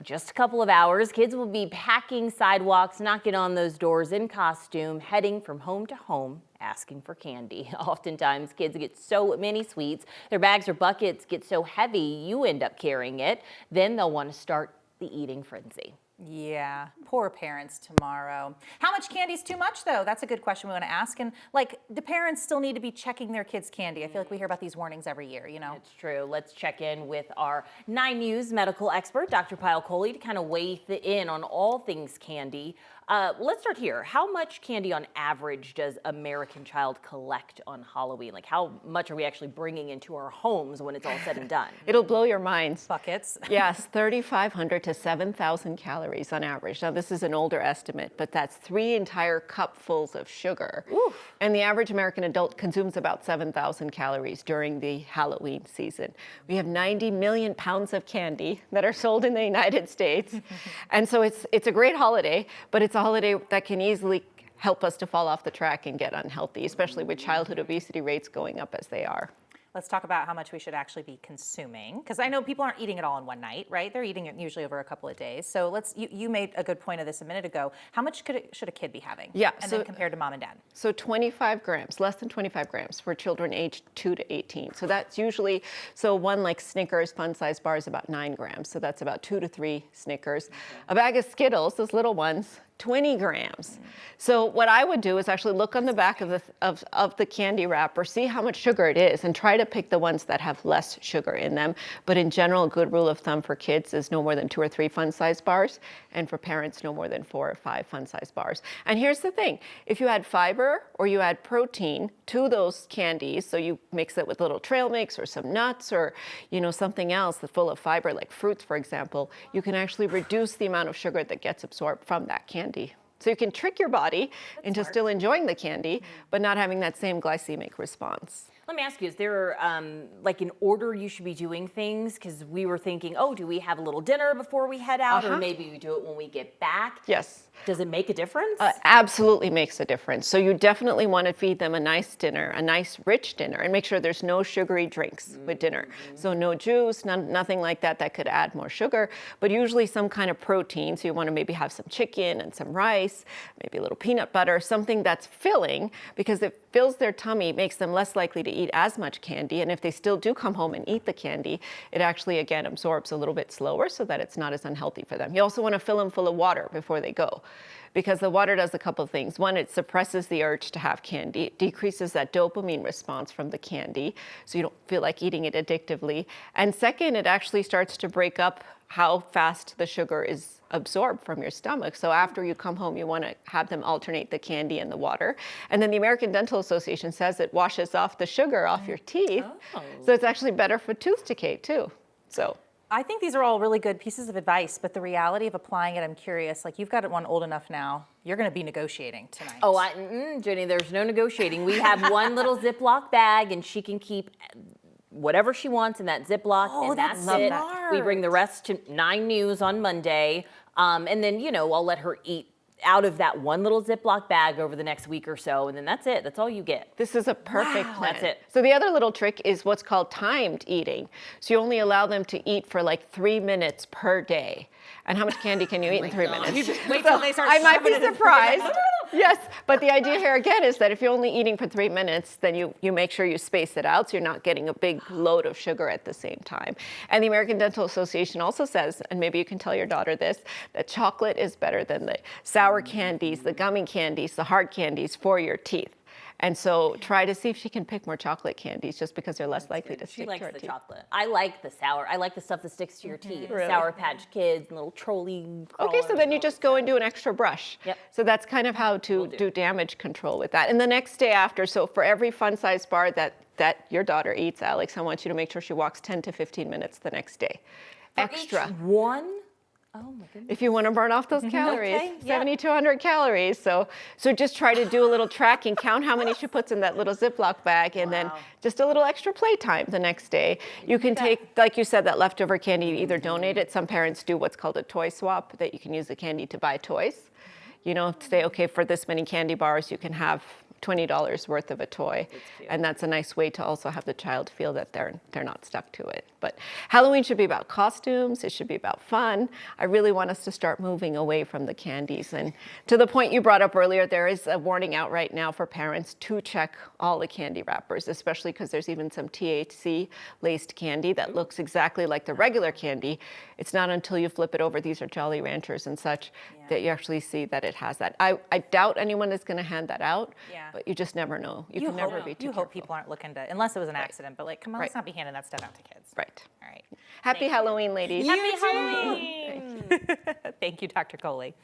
just a couple of hours, kids will be packing sidewalks, knocking on those doors in costume, heading from home to home, asking for candy. Oftentimes, kids get so many sweets, their bags or buckets get so heavy, you end up carrying it. Then they'll want to start the eating frenzy. Yeah, poor parents tomorrow. How much candy is too much, though? That's a good question we want to ask. And like, do parents still need to be checking their kids' candy? I feel like we hear about these warnings every year, you know? It's true. Let's check in with our 9 News medical expert, Dr. Payal Kohli, to kind of weigh in on all things candy. Let's start here. How much candy on average does American child collect on Halloween? Like, how much are we actually bringing into our homes when it's all said and done? It'll blow your minds. Buckets. Yes, 3,500 to 7,000 calories on average. Now, this is an older estimate, but that's 3 entire cupfuls of sugar. Oof. And the average American adult consumes about 7,000 calories during the Halloween season. We have 90 million pounds of candy that are sold in the United States. And so it's a great holiday, but it's a holiday that can easily help us to fall off the track and get unhealthy, especially with childhood obesity rates going up as they are. Let's talk about how much we should actually be consuming, because I know people aren't eating it all in one night, right? They're eating it usually over a couple of days. So you made a good point of this a minute ago. How much should a kid be having? Yeah. And then compared to mom and dad? So 25 grams, less than 25 grams for children aged 2 to 18. So that's usually, so one like Snickers fun size bar is about 9 grams. So that's about 2 to 3 Snickers. Okay. A bag of Skittles, those little ones, 20 grams. So what I would do is actually look on the back of the candy wrapper, see how much sugar it is, and try to pick the ones that have less sugar in them. But in general, a good rule of thumb for kids is no more than 2 or 3 fun-size bars, and for parents, no more than 4 or 5 fun-size bars. And here's the thing, if you add fiber or you add protein to those candies, so you mix it with little trail mix or some nuts or something else that's full of fiber, like fruits, for example, you can actually reduce the amount of sugar that gets absorbed from that candy. So you can trick your body into still enjoying the candy, but not having that same glycemic response. Let me ask you, is there like an order you should be doing things? Because we were thinking, oh, do we have a little dinner before we head out? Or maybe we do it when we get back? Yes. Does it make a difference? Absolutely makes a difference. So you definitely want to feed them a nice dinner, a nice rich dinner, and make sure there's no sugary drinks with dinner. So no juice, nothing like that that could add more sugar, but usually some kind of protein. So you want to maybe have some chicken and some rice, maybe a little peanut butter, something that's filling, because it fills their tummy, makes them less likely to eat as much candy. And if they still do come home and eat the candy, it actually, again, absorbs a little bit slower so that it's not as unhealthy for them. You also want to fill them full of water before they go, because the water does a couple of things. One, it suppresses the urge to have candy. It decreases that dopamine response from the candy, so you don't feel like eating it addictively. And second, it actually starts to break up how fast the sugar is absorbed from your stomach. So after you come home, you want to have them alternate the candy and the water. And then the American Dental Association says it washes off the sugar off your teeth. Oh. So it's actually better for tooth decay too. So I think these are all really good pieces of advice, but the reality of applying it, I'm curious, like you've got one old enough now, you're going to be negotiating tonight. Oh, Jenny, there's no negotiating. We have one little Ziploc bag and she can keep whatever she wants in that Ziploc, and that's it. Smart. We bring the rest to 9 News on Monday, and then, I'll let her eat out of that one little Ziploc bag over the next week or so, and then that's it. That's all you get. This is a perfect plan. That's it. So the other little trick is what's called timed eating. So you only allow them to eat for like 3 minutes per day. And how much candy can you eat in 3 minutes? Wait till they start. I might be surprised. Yes, but the idea here again is that if you're only eating for 3 minutes, then you make sure you space it out so you're not getting a big load of sugar at the same time. And the American Dental Association also says, and maybe you can tell your daughter this, that chocolate is better than the sour candies, the gummy candies, the hard candies for your teeth. And so try to see if she can pick more chocolate candies just because they're less likely to stick to her teeth. She likes the chocolate. I like the sour. I like the stuff that sticks to your teeth. Really? Sour Patch Kids and little trolley crawlers. Okay, so then you just go and do an extra brush. Yep. So that's kind of how to do damage control with that. And the next day after, so for every fun-size bar that your daughter eats, Alex, I want you to make sure she walks 10 to 15 minutes the next day. Extra. Each one? Oh my goodness. If you want to burn off those calories, Okay, 70 to 100 calories. So just try to do a little tracking, count how many she puts in that little Ziploc bag, and then just a little extra playtime the next day. You can take, like you said, that leftover candy, you either donate it. Some parents do what's called a toy swap, that you can use the candy to buy toys. Say, okay, for this many candy bars, you can have $20 worth of a toy. cute. And that's a nice way to also have the child feel that they're not stuck to it. But Halloween should be about costumes. It should be about fun. I really want us to start moving away from the candies. And to the point you brought up earlier, there is a warning out right now for parents to check all the candy wrappers, especially because there's even some THC-laced candy that looks exactly like the regular candy. It's not until you flip it over, these are Jolly Ranchers and such, that you actually see that it has that. I doubt anyone is going to hand that out, but you just never know. You can never be too You careful. hope people aren't looking to, unless it was an accident, but like, come on, let's not be handing that stuff out to kids. Right. All right. Happy Halloween, ladies. Happy Halloween! Thank you, Dr. Kohli.